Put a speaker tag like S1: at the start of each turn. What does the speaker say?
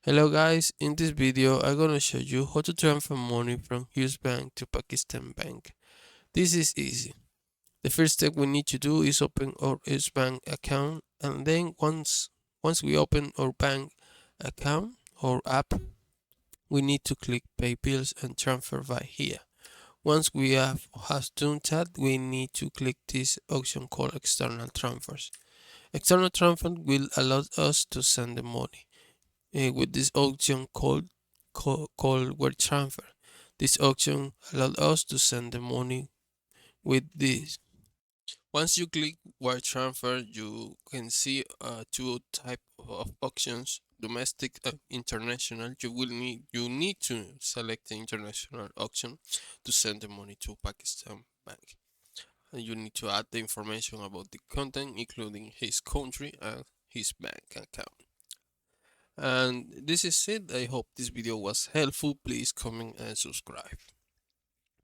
S1: Hello guys, in this video I'm gonna show you how to transfer money from US Bank to Pakistan Bank. This is easy. The first step we need to do is open our US Bank account, and then once we open our bank account or app, we need to click pay bills and transfer by here. Once we have done that, we need to click this option called external transfers. External transfer will allow us to send the money with this option called wire transfer. This option allowed us to send the money with this. Once you click wire transfer, you can see two type of options: domestic and international. You need to select the international option to send the money to Pakistan Bank. And you need to add the information about the content, including his country and his bank account. And this is it. I hope this video was helpful. Please comment and subscribe.